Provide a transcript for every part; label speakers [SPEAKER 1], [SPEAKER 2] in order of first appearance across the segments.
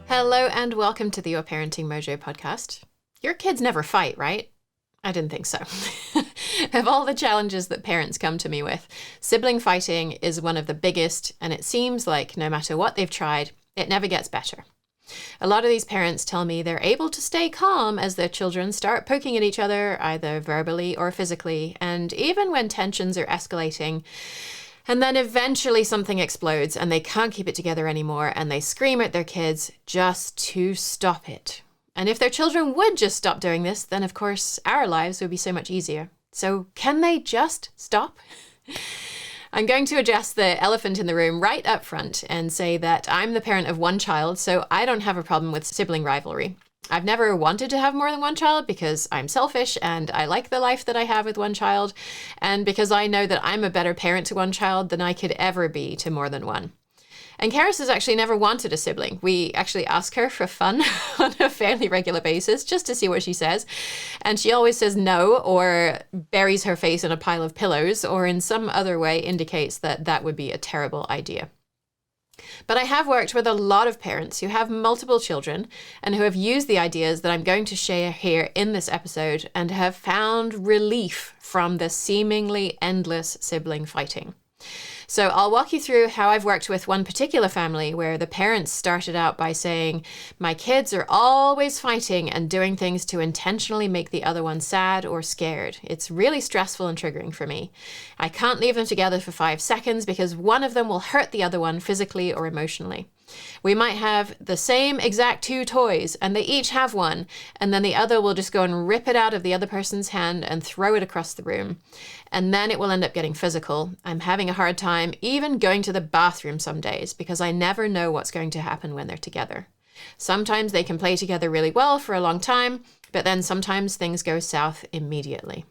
[SPEAKER 1] Hello and welcome to the Your Parenting Mojo podcast. Your kids never fight, right? I didn't think so. Of all the challenges that parents come to me with, sibling fighting is one of the biggest, and it seems like no matter what they've tried, it never gets better. A lot of these parents tell me they're able to stay calm as their children start poking at each other, either verbally or physically, and even when tensions are escalating. And then eventually something explodes and they can't keep it together anymore and they scream at their kids just to stop it. And if their children would just stop doing this, then of course our lives would be so much easier. So can they just stop? I'm going to address the elephant in the room right up front and say that I'm the parent of one child, so I don't have a problem with sibling rivalry. I've never wanted to have more than one child because I'm selfish and I like the life that I have with one child, and because I know that I'm a better parent to one child than I could ever be to more than one. And Karis has actually never wanted a sibling. We actually ask her for fun on a fairly regular basis just to see what she says. And she always says no, or buries her face in a pile of pillows, or in some other way indicates that that would be a terrible idea. But I have worked with a lot of parents who have multiple children and who have used the ideas that I'm going to share here in this episode and have found relief from the seemingly endless sibling fighting. So I'll walk you through how I've worked with one particular family where the parents started out by saying, my kids are always fighting and doing things to intentionally make the other one sad or scared. It's really stressful and triggering for me. I can't leave them together for 5 seconds because one of them will hurt the other one physically or emotionally. We might have the same exact 2 toys and they each have one, and then the other will just go and rip it out of the other person's hand and throw it across the room. And then it will end up getting physical. I'm having a hard time even going to the bathroom some days because I never know what's going to happen when they're together. Sometimes they can play together really well for a long time, but then sometimes things go south immediately.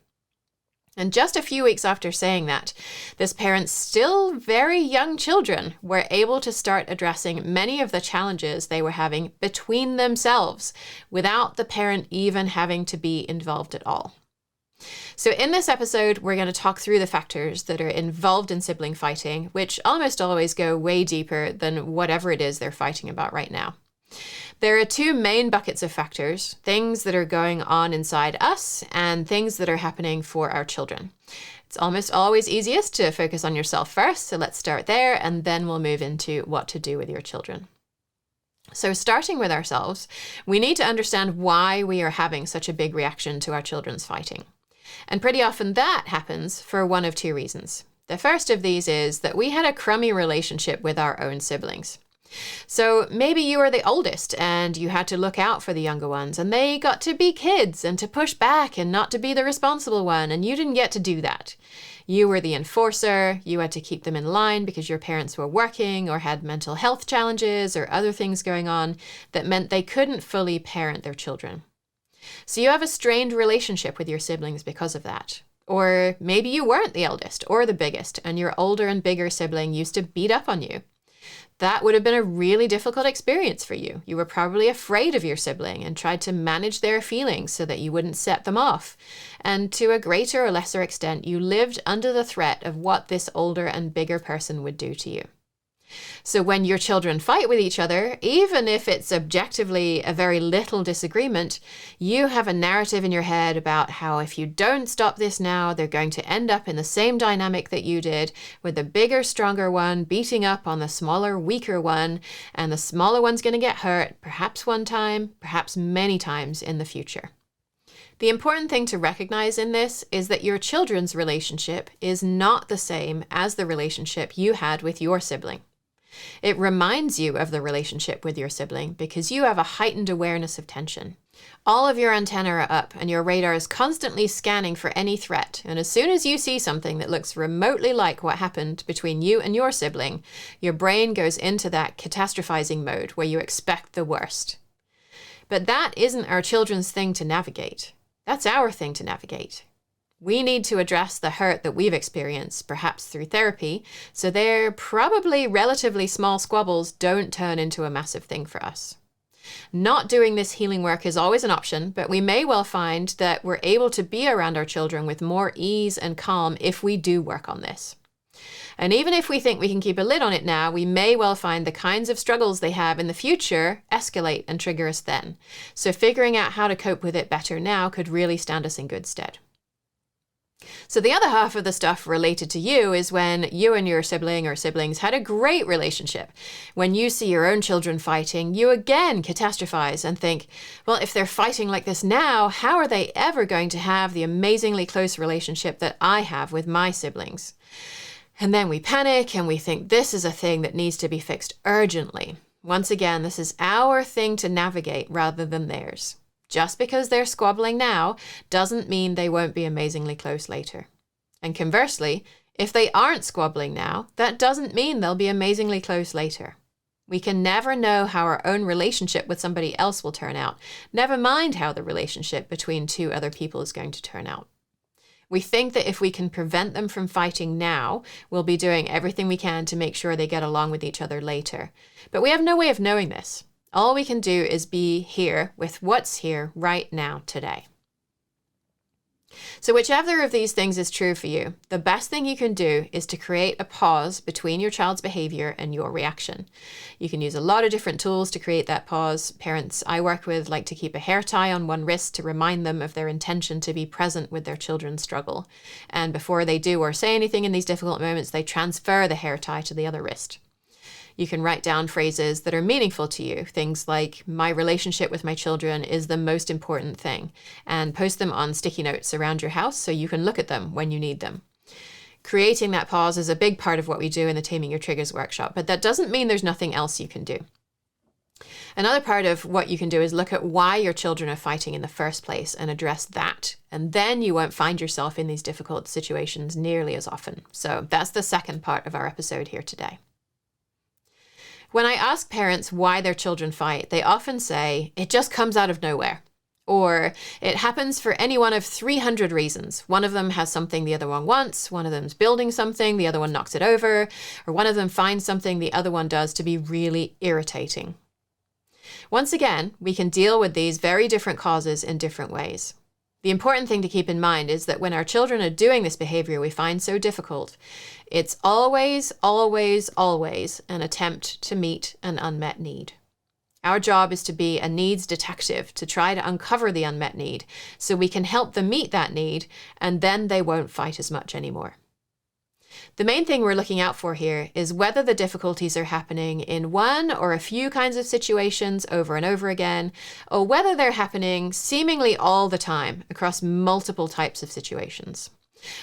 [SPEAKER 1] And just a few weeks after saying that, this parent's still very young children were able to start addressing many of the challenges they were having between themselves without the parent even having to be involved at all. So in this episode, we're going to talk through the factors that are involved in sibling fighting, which almost always go way deeper than whatever it is they're fighting about right now. There are 2 main buckets of factors, things that are going on inside us and things that are happening for our children. It's almost always easiest to focus on yourself first, so let's start there and then we'll move into what to do with your children. So starting with ourselves, we need to understand why we are having such a big reaction to our children's fighting. And pretty often that happens for one of 2 reasons. The first of these is that we had a crummy relationship with our own siblings. So maybe you were the oldest and you had to look out for the younger ones and they got to be kids and to push back and not to be the responsible one, and you didn't get to do that. You were the enforcer, you had to keep them in line because your parents were working or had mental health challenges or other things going on that meant they couldn't fully parent their children. So you have a strained relationship with your siblings because of that. Or maybe you weren't the eldest or the biggest and your older and bigger sibling used to beat up on you. That would have been a really difficult experience for you. You were probably afraid of your sibling and tried to manage their feelings so that you wouldn't set them off. And to a greater or lesser extent, you lived under the threat of what this older and bigger person would do to you. So when your children fight with each other, even if it's objectively a very little disagreement, you have a narrative in your head about how if you don't stop this now, they're going to end up in the same dynamic that you did, with the bigger, stronger one beating up on the smaller, weaker one, and the smaller one's going to get hurt, perhaps one time, perhaps many times in the future. The important thing to recognize in this is that your children's relationship is not the same as the relationship you had with your sibling. It reminds you of the relationship with your sibling because you have a heightened awareness of tension. All of your antennae are up and your radar is constantly scanning for any threat. And as soon as you see something that looks remotely like what happened between you and your sibling, your brain goes into that catastrophizing mode where you expect the worst. But that isn't our children's thing to navigate. That's our thing to navigate. We need to address the hurt that we've experienced, perhaps through therapy, so their probably relatively small squabbles don't turn into a massive thing for us. Not doing this healing work is always an option, but we may well find that we're able to be around our children with more ease and calm if we do work on this. And even if we think we can keep a lid on it now, we may well find the kinds of struggles they have in the future escalate and trigger us then. So figuring out how to cope with it better now could really stand us in good stead. So the other half of the stuff related to you is when you and your sibling or siblings had a great relationship. When you see your own children fighting, you again catastrophize and think, well, if they're fighting like this now, how are they ever going to have the amazingly close relationship that I have with my siblings? And then we panic and we think this is a thing that needs to be fixed urgently. Once again, this is our thing to navigate rather than theirs. Just because they're squabbling now doesn't mean they won't be amazingly close later. And conversely, if they aren't squabbling now, that doesn't mean they'll be amazingly close later. We can never know how our own relationship with somebody else will turn out, never mind how the relationship between two other people is going to turn out. We think that if we can prevent them from fighting now, we'll be doing everything we can to make sure they get along with each other later. But we have no way of knowing this. All we can do is be here with what's here right now today. So whichever of these things is true for you, the best thing you can do is to create a pause between your child's behavior and your reaction. You can use a lot of different tools to create that pause. Parents I work with like to keep a hair tie on one wrist to remind them of their intention to be present with their children's struggle. And before they do or say anything in these difficult moments, they transfer the hair tie to the other wrist. You can write down phrases that are meaningful to you, things like, my relationship with my children is the most important thing, and post them on sticky notes around your house so you can look at them when you need them. Creating that pause is a big part of what we do in the Taming Your Triggers workshop, but that doesn't mean there's nothing else you can do. Another part of what you can do is look at why your children are fighting in the first place and address that. And then you won't find yourself in these difficult situations nearly as often. So that's the second part of our episode here today. When I ask parents why their children fight, they often say, it just comes out of nowhere. Or it happens for any one of 300 reasons. One of them has something the other one wants, one of them's building something, the other one knocks it over, or one of them finds something the other one does to be really irritating. Once again, we can deal with these very different causes in different ways. The important thing to keep in mind is that when our children are doing this behavior we find so difficult, it's always, always, always an attempt to meet an unmet need. Our job is to be a needs detective, to try to uncover the unmet need so we can help them meet that need, and then they won't fight as much anymore. The main thing we're looking out for here is whether the difficulties are happening in one or a few kinds of situations over and over again, or whether they're happening seemingly all the time across multiple types of situations.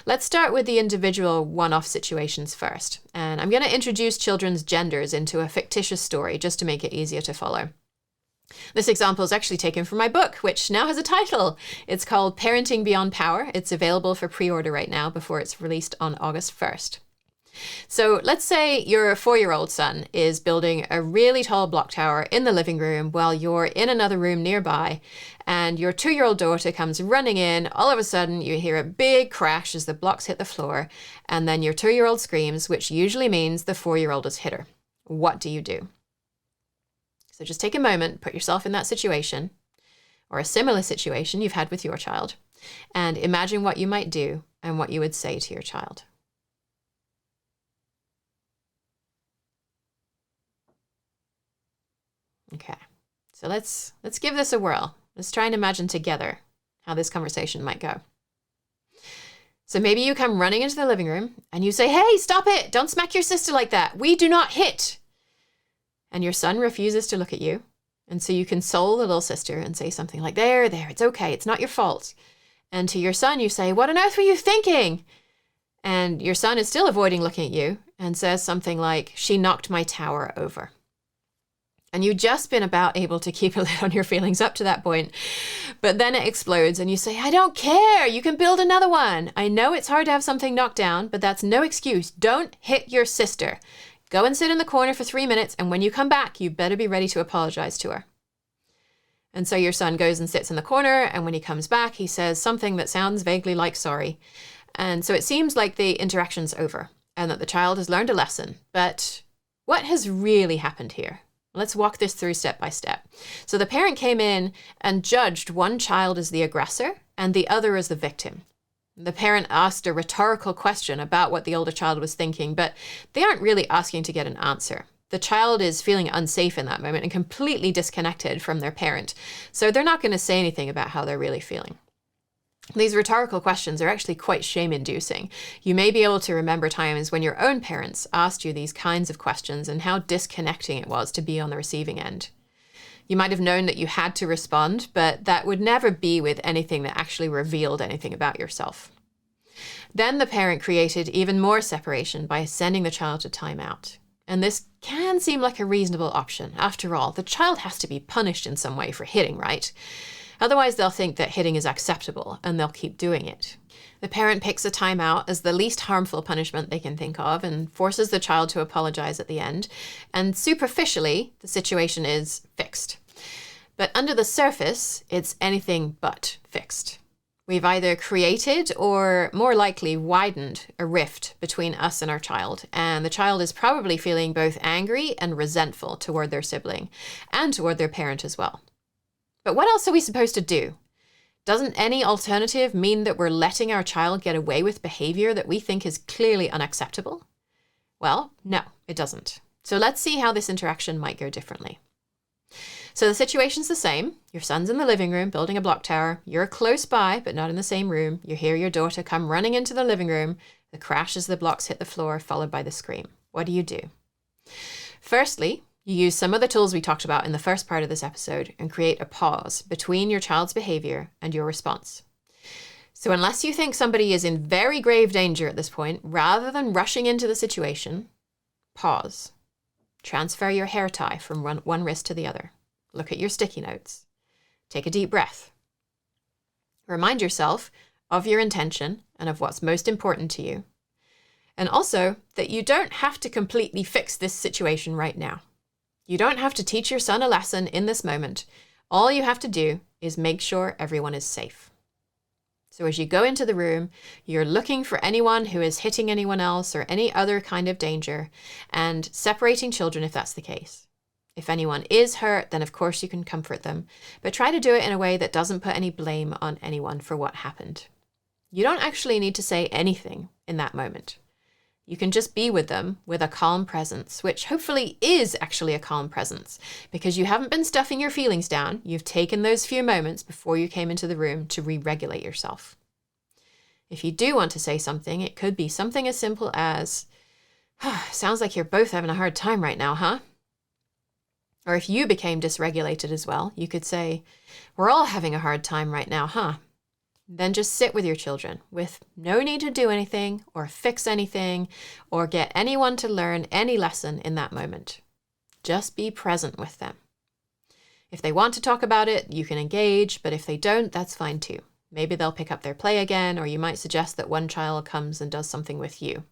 [SPEAKER 1] Let's start with the individual one-off situations first, and I'm going to introduce children's genders into a fictitious story just to make it easier to follow. This example is actually taken from my book, which now has a title. It's called Parenting Beyond Power. It's available for pre-order right now before it's released on August 1st. So let's say your 4-year-old son is building a really tall block tower in the living room while you're in another room nearby, and your 2-year-old daughter comes running in. All of a sudden, you hear a big crash as the blocks hit the floor, and then your 2-year-old screams, which usually means the 4-year-old has hit her. What do you do? So just take a moment, put yourself in that situation, or a similar situation you've had with your child, and imagine what you might do and what you would say to your child. Okay, so let's give this a whirl. Let's try and imagine together how this conversation might go. So maybe you come running into the living room and you say, "Hey, stop it! Don't smack your sister like that. We do not hit." And your son refuses to look at you. And so you console the little sister and say something like, there, it's okay. It's not your fault. And to your son, you say, "What on earth were you thinking?" And your son is still avoiding looking at you and says something like, "She knocked my tower over." And you've just been about able to keep a lid on your feelings up to that point. But then it explodes and you say, "I don't care. You can build another one. I know it's hard to have something knocked down, but that's no excuse. Don't hit your sister. Go and sit in the corner for 3 minutes, and when you come back, you better be ready to apologize to her." And so your son goes and sits in the corner, and when he comes back, he says something that sounds vaguely like sorry. And so it seems like the interaction's over and that the child has learned a lesson. But what has really happened here? Let's walk this through step by step. So the parent came in and judged one child as the aggressor and the other as the victim. The parent asked a rhetorical question about what the older child was thinking, but they aren't really asking to get an answer. The child is feeling unsafe in that moment and completely disconnected from their parent, so they're not going to say anything about how they're really feeling. These rhetorical questions are actually quite shame-inducing. You may be able to remember times when your own parents asked you these kinds of questions and how disconnecting it was to be on the receiving end. You might have known that you had to respond, but that would never be with anything that actually revealed anything about yourself. Then the parent created even more separation by sending the child to timeout. And this can seem like a reasonable option. After all, the child has to be punished in some way for hitting, right? Otherwise, they'll think that hitting is acceptable and they'll keep doing it. The parent picks a timeout as the least harmful punishment they can think of and forces the child to apologize at the end. And superficially, the situation is fixed. But under the surface, it's anything but fixed. We've either created or more likely widened a rift between us and our child. And the child is probably feeling both angry and resentful toward their sibling and toward their parent as well. But what else are we supposed to do? Doesn't any alternative mean that we're letting our child get away with behavior that we think is clearly unacceptable? Well, no, it doesn't. So let's see how this interaction might go differently. So the situation's the same. Your son's in the living room building a block tower. You're close by, but not in the same room. You hear your daughter come running into the living room. The crash as the blocks hit the floor, followed by the scream. What do? Firstly, you use some of the tools we talked about in the first part of this episode and create a pause between your child's behavior and your response. So unless you think somebody is in very grave danger at this point, rather than rushing into the situation, pause. Transfer your hair tie from one wrist to the other. Look at your sticky notes. Take a deep breath. Remind yourself of your intention and of what's most important to you. And also that you don't have to completely fix this situation right now. You don't have to teach your son a lesson in this moment. All you have to do is make sure everyone is safe. So as you go into the room, you're looking for anyone who is hitting anyone else or any other kind of danger and separating children if that's the case. If anyone is hurt, then of course you can comfort them, but try to do it in a way that doesn't put any blame on anyone for what happened. You don't actually need to say anything in that moment. You can just be with them with a calm presence, which hopefully is actually a calm presence because you haven't been stuffing your feelings down. You've taken those few moments before you came into the room to re-regulate yourself. If you do want to say something, it could be something as simple as, sounds like you're both having a hard time right now, huh? Or if you became dysregulated as well, you could say, we're all having a hard time right now, huh? Then just sit with your children with no need to do anything or fix anything or get anyone to learn any lesson in that moment. Just be present with them. If they want to talk about it, you can engage, but if they don't, that's fine too. Maybe they'll pick up their play again, or you might suggest that one child comes and does something with you.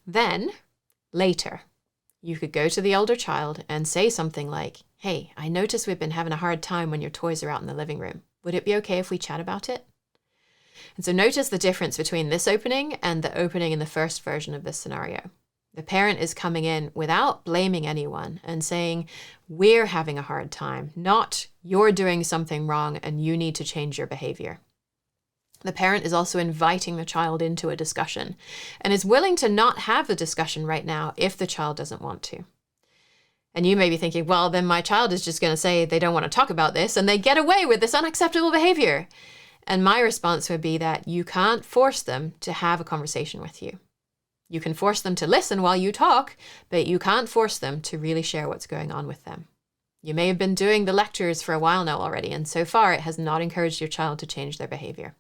[SPEAKER 1] Then, later, you could go to the older child and say something like, hey, I notice we've been having a hard time when your toys are out in the living room. Would it be okay if we chat about it? And so notice the difference between this opening and the opening in the first version of this scenario. The parent is coming in without blaming anyone and saying, we're having a hard time, not you're doing something wrong and you need to change your behavior. The parent is also inviting the child into a discussion and is willing to not have the discussion right now if the child doesn't want to. And you may be thinking, well, then my child is just going to say they don't want to talk about this and they get away with this unacceptable behavior. And my response would be that you can't force them to have a conversation with you. You can force them to listen while you talk, but you can't force them to really share what's going on with them. You may have been doing the lectures for a while now already, and so far it has not encouraged your child to change their behavior.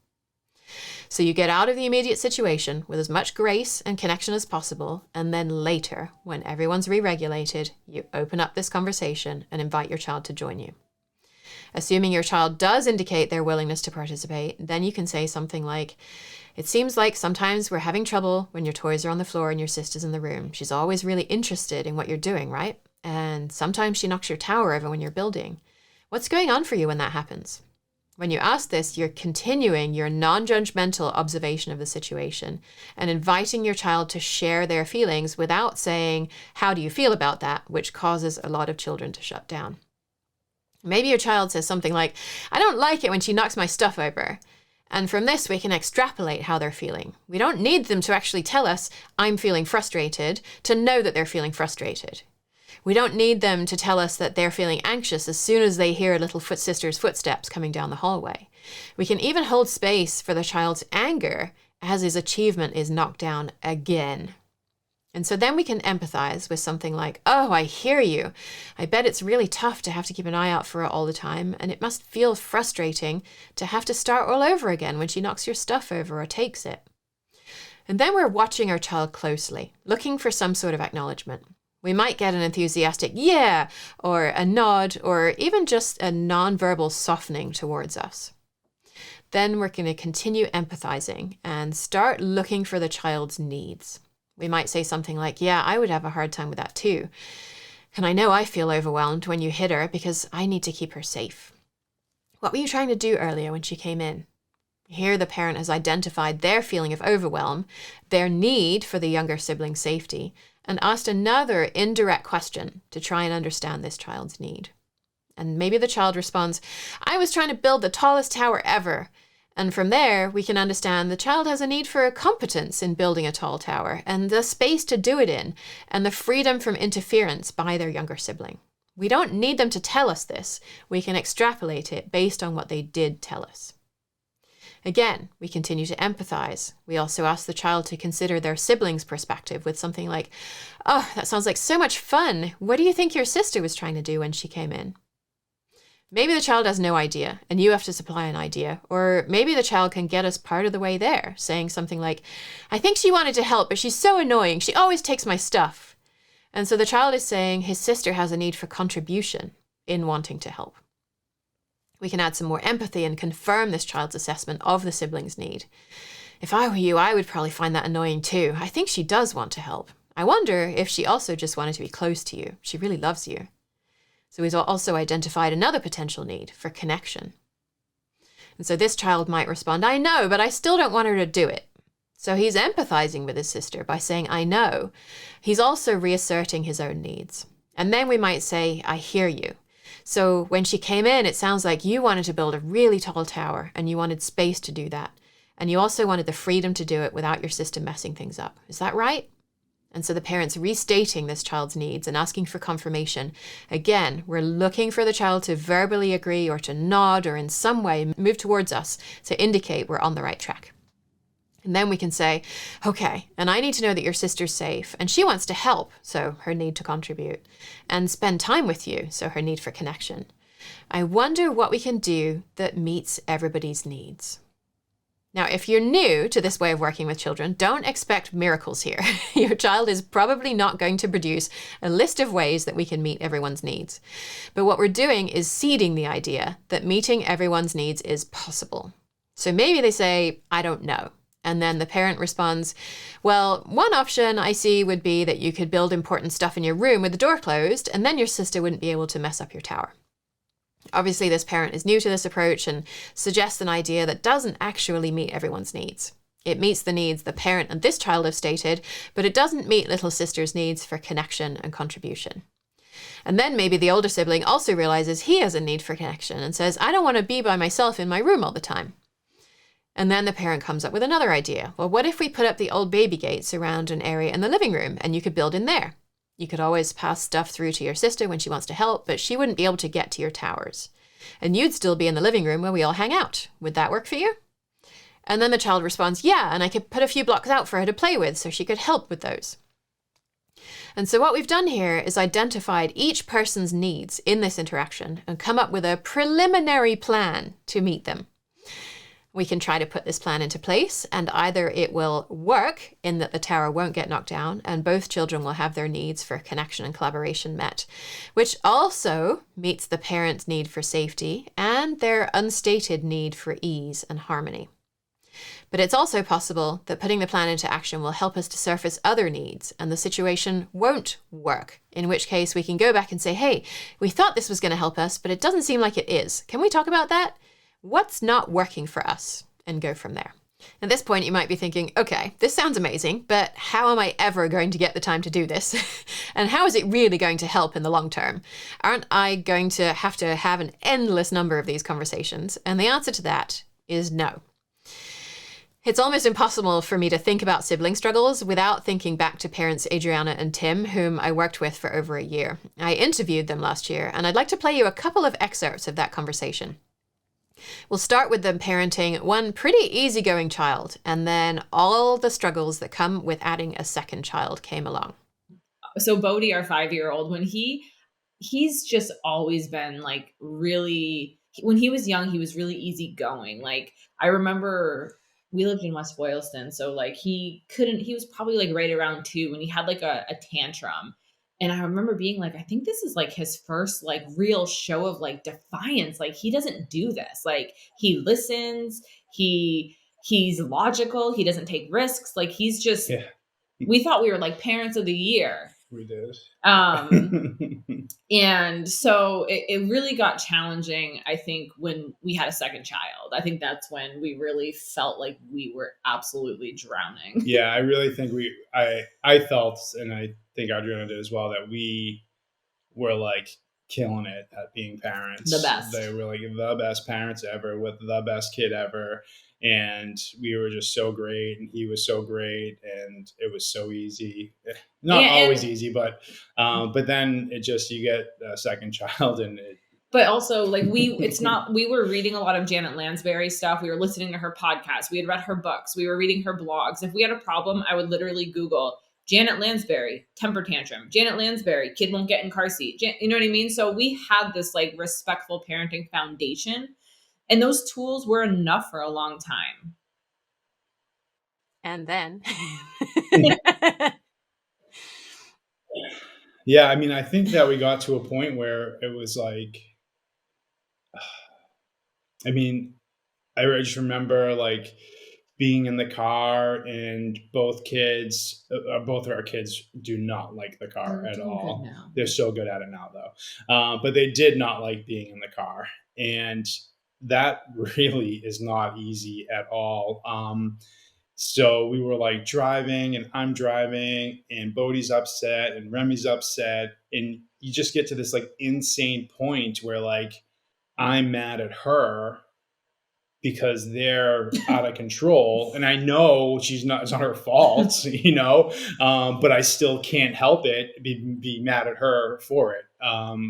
[SPEAKER 1] So you get out of the immediate situation with as much grace and connection as possible, and then later, when everyone's re-regulated, you open up this conversation and invite your child to join you. Assuming your child does indicate their willingness to participate, then you can say something like, it seems like sometimes we're having trouble when your toys are on the floor and your sister's in the room. She's always really interested in what you're doing, right? And sometimes she knocks your tower over when you're building. What's going on for you when that happens? When you ask this, you're continuing your non-judgmental observation of the situation and inviting your child to share their feelings without saying, how do you feel about that? Which causes a lot of children to shut down. Maybe your child says something like, I don't like it when she knocks my stuff over. And from this, we can extrapolate how they're feeling. We don't need them to actually tell us, I'm feeling frustrated, to know that they're feeling frustrated. We don't need them to tell us that they're feeling anxious as soon as they hear little sister's footsteps coming down the hallway. We can even hold space for the child's anger as his achievement is knocked down again. And so then we can empathize with something like, oh, I hear you. I bet it's really tough to have to keep an eye out for her all the time, and it must feel frustrating to have to start all over again when she knocks your stuff over or takes it. And then we're watching our child closely, looking for some sort of acknowledgement. We might get an enthusiastic yeah, or a nod, or even just a nonverbal softening towards us. Then we're going to continue empathizing and start looking for the child's needs. We might say something like, yeah, I would have a hard time with that too. And I know I feel overwhelmed when you hit her because I need to keep her safe. What were you trying to do earlier when she came in? Here the parent has identified their feeling of overwhelm, their need for the younger sibling's safety, and asked another indirect question to try and understand this child's need. And maybe the child responds, I was trying to build the tallest tower ever. And from there, we can understand the child has a need for competence in building a tall tower and the space to do it in and the freedom from interference by their younger sibling. We don't need them to tell us this. We can extrapolate it based on what they did tell us. Again, we continue to empathize. We also ask the child to consider their sibling's perspective with something like, oh, that sounds like so much fun. What do you think your sister was trying to do when she came in? Maybe the child has no idea and you have to supply an idea, or maybe the child can get us part of the way there, saying something like, I think she wanted to help, but she's so annoying. She always takes my stuff. And so the child is saying his sister has a need for contribution in wanting to help. We can add some more empathy and confirm this child's assessment of the sibling's need. If I were you, I would probably find that annoying too. I think she does want to help. I wonder if she also just wanted to be close to you. She really loves you. So he's also identified another potential need for connection. And so this child might respond, I know, but I still don't want her to do it. So he's empathizing with his sister by saying, I know. He's also reasserting his own needs. And then we might say, I hear you. So when she came in, it sounds like you wanted to build a really tall tower and you wanted space to do that. And you also wanted the freedom to do it without your sister messing things up. Is that right? And so the parent's restating this child's needs and asking for confirmation. Again, we're looking for the child to verbally agree or to nod or in some way move towards us to indicate we're on the right track. And then we can say, okay, and I need to know that your sister's safe and she wants to help, so her need to contribute, and spend time with you, so her need for connection. I wonder what we can do that meets everybody's needs. Now, if you're new to this way of working with children, don't expect miracles here. Your child is probably not going to produce a list of ways that we can meet everyone's needs. But what we're doing is seeding the idea that meeting everyone's needs is possible. So maybe they say, I don't know. And then the parent responds, well, one option I see would be that you could build important stuff in your room with the door closed, and then your sister wouldn't be able to mess up your tower. Obviously, this parent is new to this approach and suggests an idea that doesn't actually meet everyone's needs. It meets the needs the parent and this child have stated, but it doesn't meet little sister's needs for connection and contribution. And then maybe the older sibling also realizes he has a need for connection and says, I don't want to be by myself in my room all the time. And then the parent comes up with another idea. Well, what if we put up the old baby gates around an area in the living room and you could build in there? You could always pass stuff through to your sister when she wants to help, but she wouldn't be able to get to your towers. And you'd still be in the living room where we all hang out. Would that work for you? And then the child responds, yeah, and I could put a few blocks out for her to play with so she could help with those. And so what we've done here is identified each person's needs in this interaction and come up with a preliminary plan to meet them. We can try to put this plan into place, and either it will work in that the tower won't get knocked down and both children will have their needs for connection and collaboration met, which also meets the parent's need for safety and their unstated need for ease and harmony. But it's also possible that putting the plan into action will help us to surface other needs and the situation won't work, in which case we can go back and say, hey, we thought this was going to help us, but it doesn't seem like it is. Can we talk about that? What's not working for us? And go from there. At this point, you might be thinking, okay, this sounds amazing, but how am I ever going to get the time to do this? And how is it really going to help in the long term? Aren't I going to have an endless number of these conversations? And the answer to that is no. It's almost impossible for me to think about sibling struggles without thinking back to parents Adriana and Tim, whom I worked with for over a year. I interviewed them last year, and I'd like to play you a couple of excerpts of that conversation. We'll start with them parenting one pretty easygoing child, and then all the struggles that come with adding a second child came along.
[SPEAKER 2] So Bodhi, our 5-year-old, he's just always been like really, when he was young, he was really easygoing. Like I remember we lived in West Boylston. So like he was probably like right around 2 when he had like a tantrum. And I remember being like, I think this is like his first like real show of like defiance. Like he doesn't do this. Like he listens, he's logical, he doesn't take risks. Like he's just, we thought we were like parents of the year.
[SPEAKER 3] We did.
[SPEAKER 2] And so it really got challenging, I think, when we had a second child. I think that's when we really felt like we were absolutely drowning.
[SPEAKER 3] Yeah, I really think I felt, and I think Adriana did as well, that we were like killing it at being parents.
[SPEAKER 2] The best.
[SPEAKER 3] They were like the best parents ever with the best kid ever. And we were just so great, and he was so great, and it was so easy. Not always easy, but then it just, you get a second child, and it.
[SPEAKER 2] But also, like we were reading a lot of Janet Lansbury stuff. We were listening to her podcast. We had read her books. We were reading her blogs. If we had a problem, I would literally Google Janet Lansbury, temper tantrum. Janet Lansbury, kid won't get in car seat. You know what I mean? So we had this like respectful parenting foundation. And those tools were enough for a long time.
[SPEAKER 1] And then.
[SPEAKER 3] Yeah, I mean, I think that we got to a point where it was like, I mean, I just remember like being in the car, and both of our kids do not like the car at all. They're so good at it now though. But they did not like being in the car. And that really is not easy at all. So we were like driving, and I'm driving, and Bodhi's upset, and Remy's upset. And you just get to this like insane point where like I'm mad at her because they're out of control. And I know it's not her fault, you know, but I still can't help it, be mad at her for it,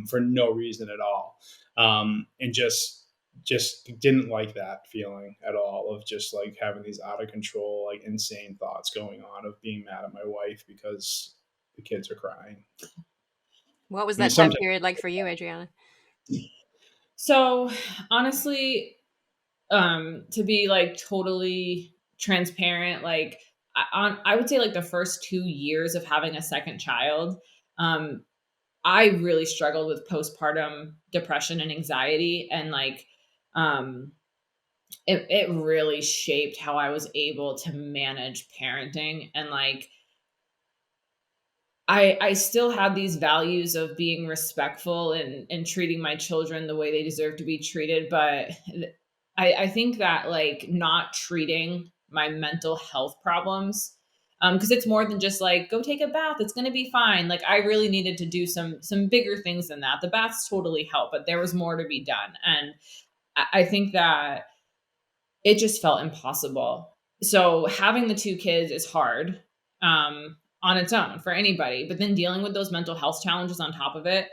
[SPEAKER 3] for no reason at all. And just didn't like that feeling at all, of just like having these out of control, like insane thoughts going on, of being mad at my wife because the kids are crying.
[SPEAKER 1] What was that time period like for you, Adriana?
[SPEAKER 2] So honestly, to be like totally transparent, like I would say like the first 2 years of having a second child, I really struggled with postpartum depression and anxiety, and like it really shaped how I was able to manage parenting. And like I still had these values of being respectful and treating my children the way they deserve to be treated, but I think that like not treating my mental health problems, because it's more than just like, go take a bath, it's going to be fine. Like I really needed to do some bigger things than that. The baths totally help, but there was more to be done. And I think that it just felt impossible. So having the 2 kids is hard on its own for anybody, but then dealing with those mental health challenges on top of it,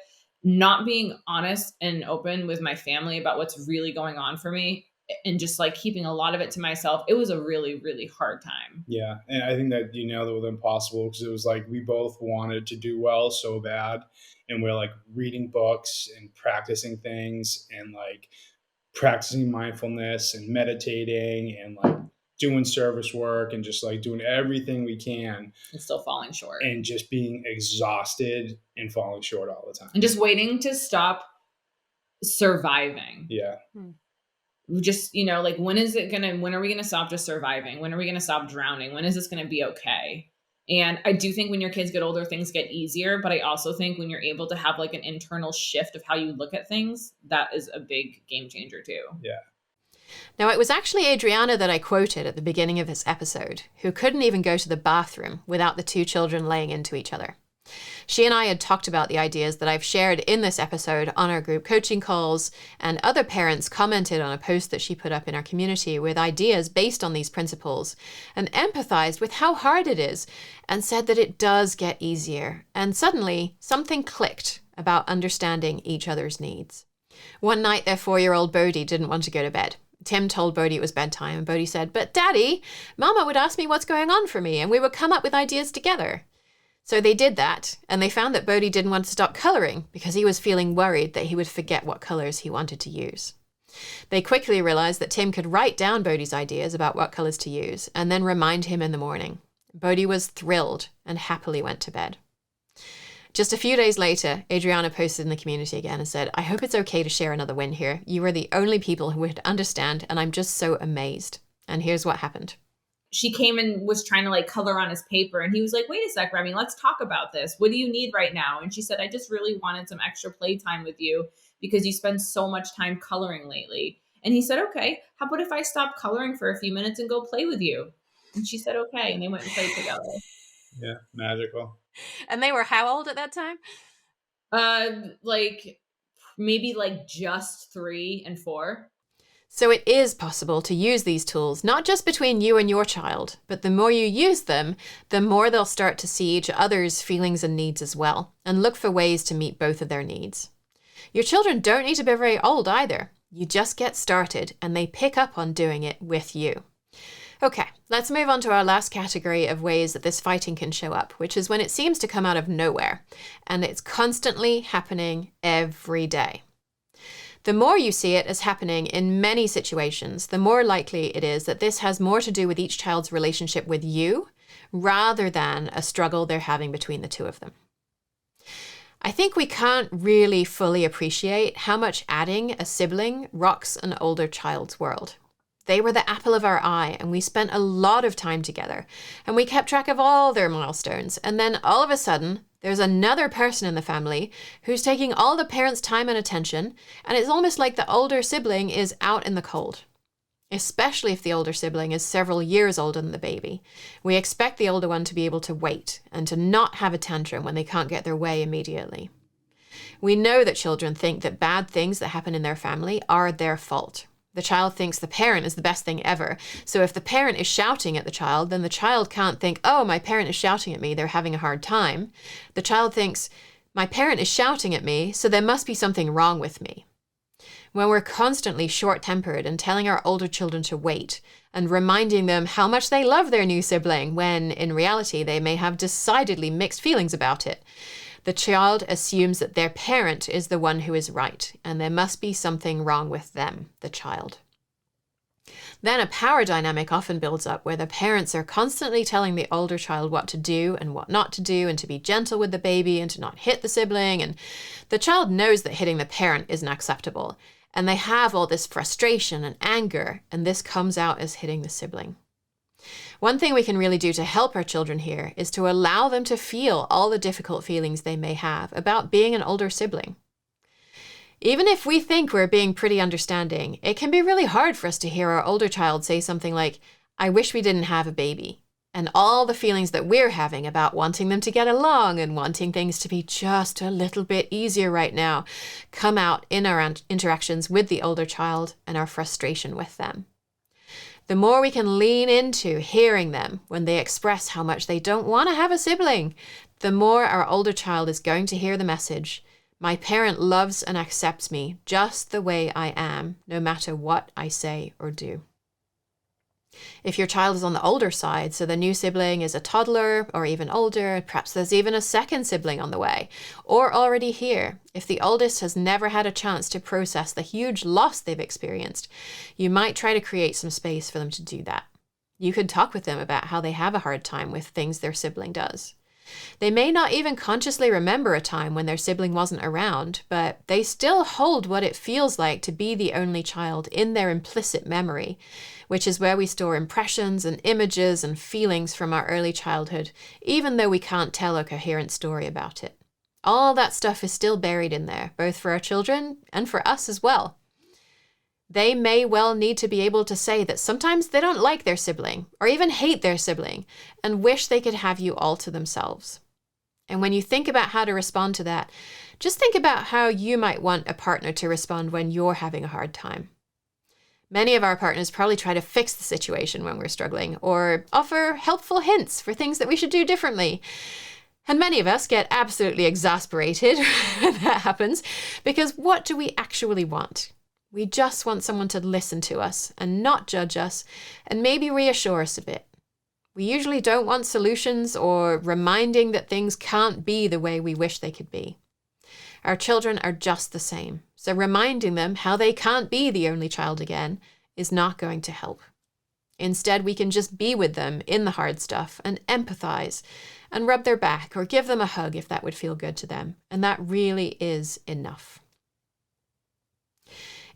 [SPEAKER 2] not being honest and open with my family about what's really going on for me, and just like keeping a lot of it to myself, it was a really, really hard time.
[SPEAKER 3] Yeah. And I think that you nailed it with impossible, because it was like we both wanted to do well so bad. And we're like reading books and practicing things, and like practicing mindfulness and meditating, and like doing service work, and just like doing everything we can,
[SPEAKER 2] and still falling short,
[SPEAKER 3] and just being exhausted and falling short all the time,
[SPEAKER 2] and just waiting to stop surviving.
[SPEAKER 3] Yeah.
[SPEAKER 2] Just, you know, like when are we going to stop just surviving? When are we going to stop drowning? When is this going to be okay? And I do think when your kids get older, things get easier. But I also think when you're able to have like an internal shift of how you look at things, that is a big game changer too.
[SPEAKER 3] Yeah.
[SPEAKER 1] Now, it was actually Adriana that I quoted at the beginning of this episode, who couldn't even go to the bathroom without the 2 children laying into each other. She and I had talked about the ideas that I've shared in this episode on our group coaching calls, and other parents commented on a post that she put up in our community with ideas based on these principles and empathized with how hard it is and said that it does get easier. And suddenly something clicked about understanding each other's needs. One night, their 4-year-old Bodhi didn't want to go to bed. Tim told Bodhi it was bedtime, and Bodhi said, "But Daddy, Mama would ask me what's going on for me, and we would come up with ideas together." So they did that, and they found that Bodhi didn't want to stop coloring because he was feeling worried that he would forget what colors he wanted to use. They quickly realized that Tim could write down Bodhi's ideas about what colors to use and then remind him in the morning. Bodhi was thrilled and happily went to bed. Just a few days later, Adriana posted in the community again and said, "I hope it's okay to share another win here. You are the only people who would understand, and I'm just so amazed." And here's what happened.
[SPEAKER 2] She came and was trying to like color on his paper, and he was like, "Wait a sec, Remy, let's talk about this. What do you need right now?" And she said, "I just really wanted some extra playtime with you because you spend so much time coloring lately." And he said, "Okay, how about if I stop coloring for a few minutes and go play with you?" And she said, "Okay." And they went and played together.
[SPEAKER 3] Yeah, magical.
[SPEAKER 1] And they were how old at that time?
[SPEAKER 2] Like maybe like just 3 and 4.
[SPEAKER 1] So it is possible to use these tools, not just between you and your child, but the more you use them, the more they'll start to see each other's feelings and needs as well, and look for ways to meet both of their needs. Your children don't need to be very old either. You just get started, and they pick up on doing it with you. Okay, let's move on to our last category of ways that this fighting can show up, which is when it seems to come out of nowhere, and it's constantly happening every day. The more you see it as happening in many situations, the more likely it is that this has more to do with each child's relationship with you rather than a struggle they're having between the two of them. I think we can't really fully appreciate how much adding a sibling rocks an older child's world. They were the apple of our eye, and we spent a lot of time together, and we kept track of all their milestones. And then all of a sudden, there's another person in the family who's taking all the parents' time and attention, and it's almost like the older sibling is out in the cold. Especially if the older sibling is several years older than the baby. We expect the older one to be able to wait and to not have a tantrum when they can't get their way immediately. We know that children think that bad things that happen in their family are their fault. The child thinks the parent is the best thing ever. So if the parent is shouting at the child, then the child can't think, "Oh, my parent is shouting at me, they're having a hard time." The child thinks, "My parent is shouting at me, so there must be something wrong with me." When we're constantly short-tempered and telling our older children to wait and reminding them how much they love their new sibling when in reality they may have decidedly mixed feelings about it, the child assumes that their parent is the one who is right, and there must be something wrong with them, the child. Then a power dynamic often builds up where the parents are constantly telling the older child what to do and what not to do, and to be gentle with the baby and to not hit the sibling. And the child knows that hitting the parent isn't acceptable, and they have all this frustration and anger, and this comes out as hitting the sibling. One thing we can really do to help our children here is to allow them to feel all the difficult feelings they may have about being an older sibling. Even if we think we're being pretty understanding, it can be really hard for us to hear our older child say something like, "I wish we didn't have a baby," and all the feelings that we're having about wanting them to get along and wanting things to be just a little bit easier right now come out in our interactions with the older child and our frustration with them. The more we can lean into hearing them when they express how much they don't want to have a sibling, the more our older child is going to hear the message, "My parent loves and accepts me just the way I am, no matter what I say or do." If your child is on the older side, so the new sibling is a toddler or even older, perhaps there's even a second sibling on the way, or already here, if the oldest has never had a chance to process the huge loss they've experienced, you might try to create some space for them to do that. You could talk with them about how they have a hard time with things their sibling does. They may not even consciously remember a time when their sibling wasn't around, but they still hold what it feels like to be the only child in their implicit memory, which is where we store impressions and images and feelings from our early childhood, even though we can't tell a coherent story about it. All that stuff is still buried in there, both for our children and for us as well. They may well need to be able to say that sometimes they don't like their sibling or even hate their sibling and wish they could have you all to themselves. And when you think about how to respond to that, just think about how you might want a partner to respond when you're having a hard time. Many of our partners probably try to fix the situation when we're struggling or offer helpful hints for things that we should do differently. And many of us get absolutely exasperated when that happens, because what do we actually want? We just want someone to listen to us and not judge us and maybe reassure us a bit. We usually don't want solutions or reminding that things can't be the way we wish they could be. Our children are just the same, so reminding them how they can't be the only child again is not going to help. Instead, we can just be with them in the hard stuff and empathize and rub their back or give them a hug if that would feel good to them. And that really is enough.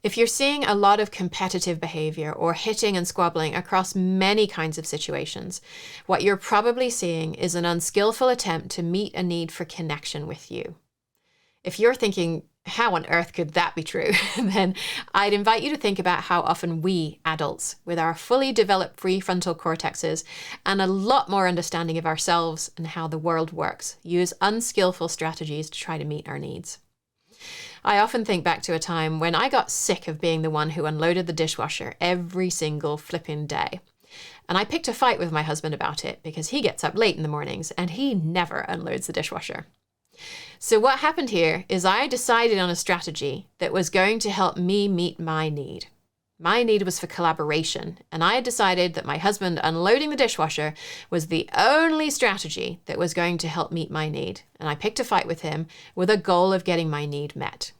[SPEAKER 1] If you're seeing a lot of competitive behavior or hitting and squabbling across many kinds of situations, what you're probably seeing is an unskillful attempt to meet a need for connection with you. If you're thinking, how on earth could that be true? Then I'd invite you to think about how often we adults, with our fully developed prefrontal cortexes and a lot more understanding of ourselves and how the world works, use unskillful strategies to try to meet our needs. I often think back to a time when I got sick of being the one who unloaded the dishwasher every single flipping day. And I picked a fight with my husband about it because he gets up late in the mornings and he never unloads the dishwasher. So what happened here is I decided on a strategy that was going to help me meet my need. My need was for collaboration, and I had decided that my husband unloading the dishwasher was the only strategy that was going to help meet my need, and I picked a fight with him with a goal of getting my need met.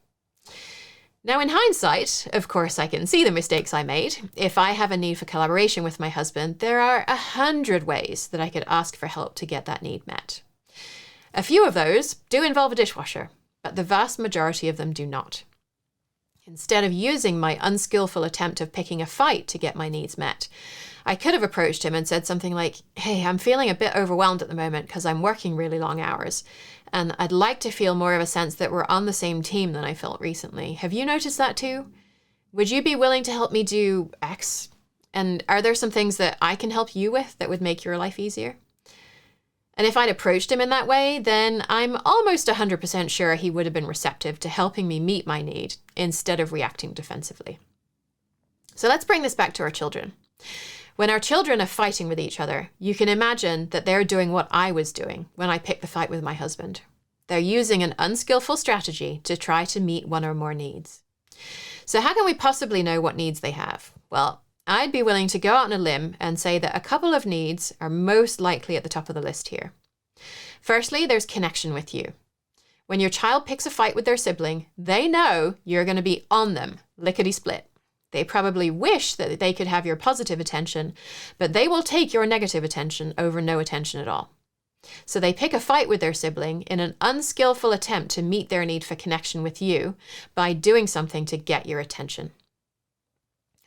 [SPEAKER 1] Now, in hindsight, of course, I can see the mistakes I made. If I have a need for collaboration with my husband, there are 100 ways that I could ask for help to get that need met. A few of those do involve a dishwasher, but the vast majority of them do not. Instead of using my unskillful attempt of picking a fight to get my needs met, I could have approached him and said something like, hey, I'm feeling a bit overwhelmed at the moment because I'm working really long hours, and I'd like to feel more of a sense that we're on the same team than I felt recently. Have you noticed that too? Would you be willing to help me do X? And are there some things that I can help you with that would make your life easier? And if I'd approached him in that way, then I'm almost 100% sure he would have been receptive to helping me meet my need instead of reacting defensively. So let's bring this back to our children. When our children are fighting with each other, you can imagine that they're doing what I was doing when I picked the fight with my husband. They're using an unskillful strategy to try to meet one or more needs. So how can we possibly know what needs they have? Well, I'd be willing to go out on a limb and say that a couple of needs are most likely at the top of the list here. Firstly, there's connection with you. When your child picks a fight with their sibling, they know you're going to be on them, lickety-split. They probably wish that they could have your positive attention, but they will take your negative attention over no attention at all. So they pick a fight with their sibling in an unskillful attempt to meet their need for connection with you by doing something to get your attention.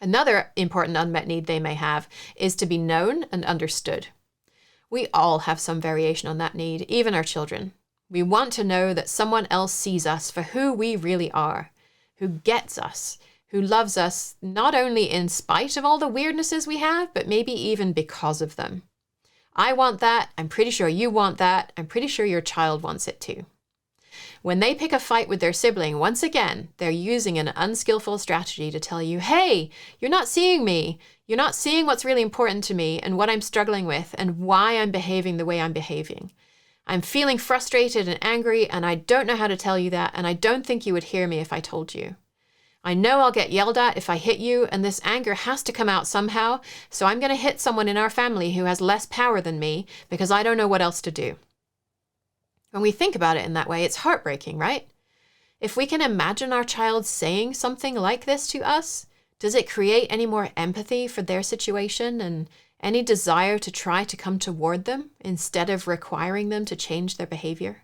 [SPEAKER 1] Another important unmet need they may have is to be known and understood. We all have some variation on that need, even our children. We want to know that someone else sees us for who we really are, who gets us, who loves us not only in spite of all the weirdnesses we have, but maybe even because of them. I want that. I'm pretty sure you want that. I'm pretty sure your child wants it too. When they pick a fight with their sibling, once again, they're using an unskillful strategy to tell you, hey, you're not seeing me. You're not seeing what's really important to me and what I'm struggling with and why I'm behaving the way I'm behaving. I'm feeling frustrated and angry, and I don't know how to tell you that, and I don't think you would hear me if I told you. I know I'll get yelled at if I hit you, and this anger has to come out somehow, so I'm going to hit someone in our family who has less power than me because I don't know what else to do. When we think about it in that way, it's heartbreaking, right? If we can imagine our child saying something like this to us, does it create any more empathy for their situation and any desire to try to come toward them instead of requiring them to change their behavior?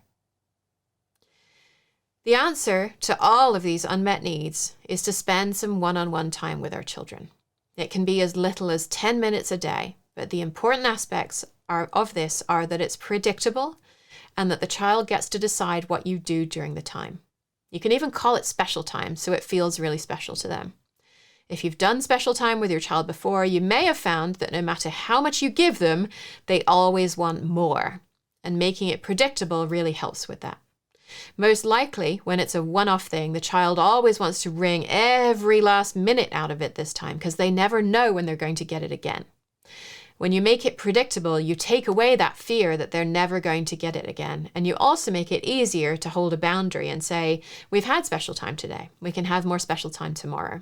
[SPEAKER 1] The answer to all of these unmet needs is to spend some one-on-one time with our children. It can be as little as 10 minutes a day, but the important aspects of this are that it's predictable and that the child gets to decide what you do during the time. You can even call it special time so it feels really special to them. If you've done special time with your child before, you may have found that no matter how much you give them, they always want more. and making it predictable really helps with that. Most likely, when it's a one-off thing, the child always wants to wring every last minute out of it this time because they never know when they're going to get it again. When you make it predictable, you take away that fear that they're never going to get it again. And you also make it easier to hold a boundary and say, we've had special time today. We can have more special time tomorrow.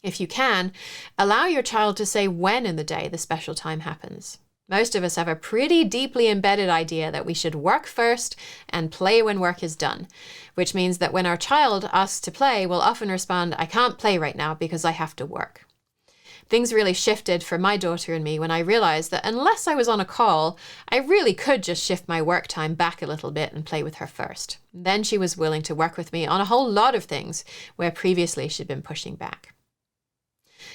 [SPEAKER 1] If you can, allow your child to say when in the day the special time happens. Most of us have a pretty deeply embedded idea that we should work first and play when work is done, which means that when our child asks to play, we'll often respond, I can't play right now because I have to work. Things really shifted for my daughter and me when I realized that unless I was on a call, I really could just shift my work time back a little bit and play with her first. Then she was willing to work with me on a whole lot of things where previously she'd been pushing back.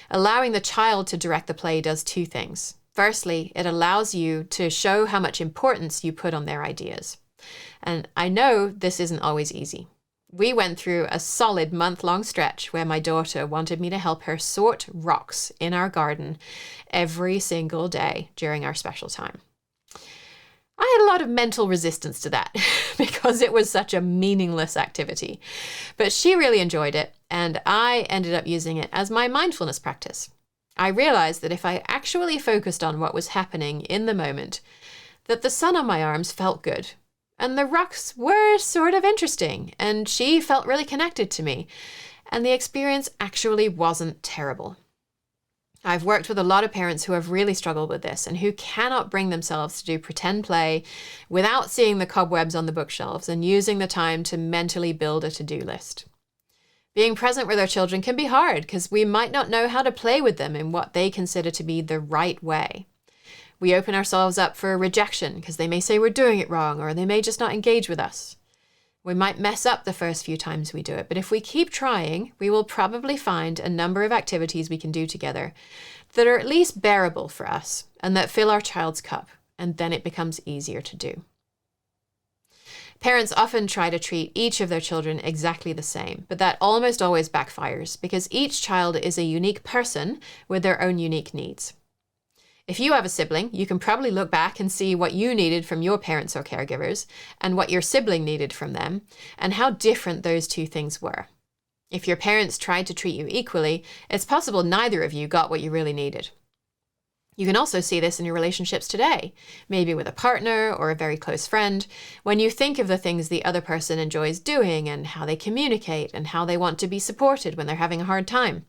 [SPEAKER 1] Allowing the child to direct the play does two things. Firstly, it allows you to show how much importance you put on their ideas. And I know this isn't always easy. We went through a solid month-long stretch where my daughter wanted me to help her sort rocks in our garden every single day during our special time. I had a lot of mental resistance to that because it was such a meaningless activity. But she really enjoyed it, and I ended up using it as my mindfulness practice. I realized that if I actually focused on what was happening in the moment, that the sun on my arms felt good. And the rocks were sort of interesting, and she felt really connected to me. And the experience actually wasn't terrible. I've worked with a lot of parents who have really struggled with this and who cannot bring themselves to do pretend play without seeing the cobwebs on the bookshelves and using the time to mentally build a to-do list. Being present with our children can be hard because we might not know how to play with them in what they consider to be the right way. We open ourselves up for rejection because they may say we're doing it wrong, or they may just not engage with us. We might mess up the first few times we do it, but if we keep trying, we will probably find a number of activities we can do together that are at least bearable for us and that fill our child's cup, and then it becomes easier to do. Parents often try to treat each of their children exactly the same, but that almost always backfires because each child is a unique person with their own unique needs. If you have a sibling, you can probably look back and see what you needed from your parents or caregivers and what your sibling needed from them and how different those two things were. If your parents tried to treat you equally, it's possible neither of you got what you really needed. You can also see this in your relationships today, maybe with a partner or a very close friend, when you think of the things the other person enjoys doing and how they communicate and how they want to be supported when they're having a hard time.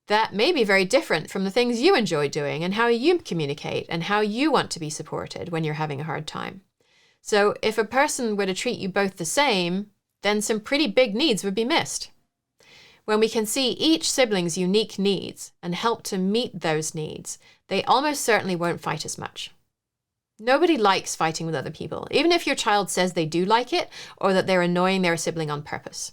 [SPEAKER 1] That may be very different from the things you enjoy doing and how you communicate and how you want to be supported when you're having a hard time. So if a person were to treat you both the same, then some pretty big needs would be missed. When we can see each sibling's unique needs and help to meet those needs, they almost certainly won't fight as much. Nobody likes fighting with other people, even if your child says they do like it or that they're annoying their sibling on purpose.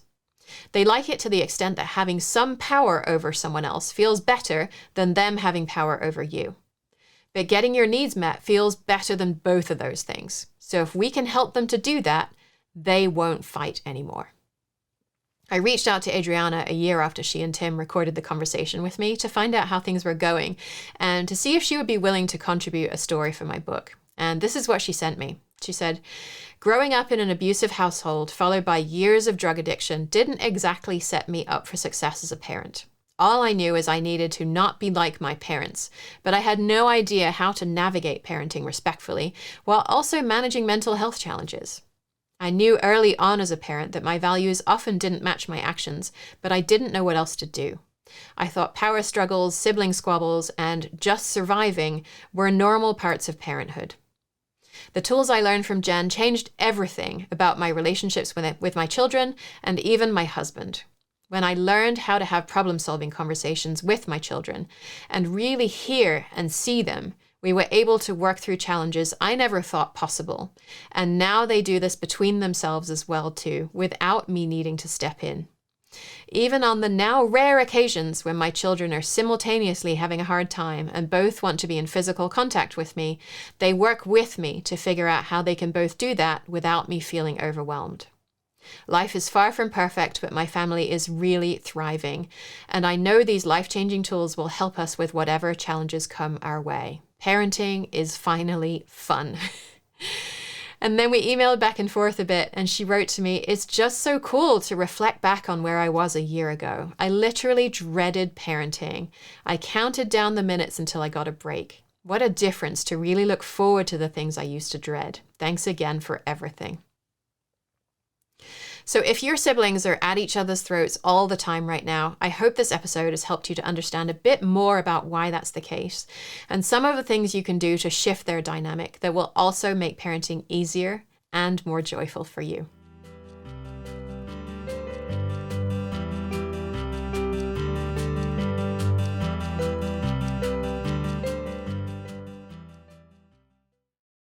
[SPEAKER 1] They like it to the extent that having some power over someone else feels better than them having power over you. But getting your needs met feels better than both of those things. So if we can help them to do that, they won't fight anymore. I reached out to Adriana a year after she and Tim recorded the conversation with me to find out how things were going and to see if she would be willing to contribute a story for my book. And this is what she sent me. She said, growing up in an abusive household followed by years of drug addiction didn't exactly set me up for success as a parent. All I knew is I needed to not be like my parents, but I had no idea how to navigate parenting respectfully while also managing mental health challenges. I knew early on as a parent that my values often didn't match my actions, but I didn't know what else to do. I thought power struggles, sibling squabbles, and just surviving were normal parts of parenthood. The tools I learned from Jen changed everything about my relationships with my children and even my husband. When I learned how to have problem-solving conversations with my children and really hear and see them, we were able to work through challenges I never thought possible. And now they do this between themselves as well too, without me needing to step in. Even on the now rare occasions when my children are simultaneously having a hard time and both want to be in physical contact with me, they work with me to figure out how they can both do that without me feeling overwhelmed. Life is far from perfect, but my family is really thriving, and I know these life-changing tools will help us with whatever challenges come our way. Parenting is finally fun. And then we emailed back and forth a bit, and she wrote to me, "It's just so cool to reflect back on where I was a year ago. I literally dreaded parenting. I counted down the minutes until I got a break. What a difference to really look forward to the things I used to dread. Thanks again for everything." So if your siblings are at each other's throats all the time right now, I hope this episode has helped you to understand a bit more about why that's the case and some of the things you can do to shift their dynamic that will also make parenting easier and more joyful for you.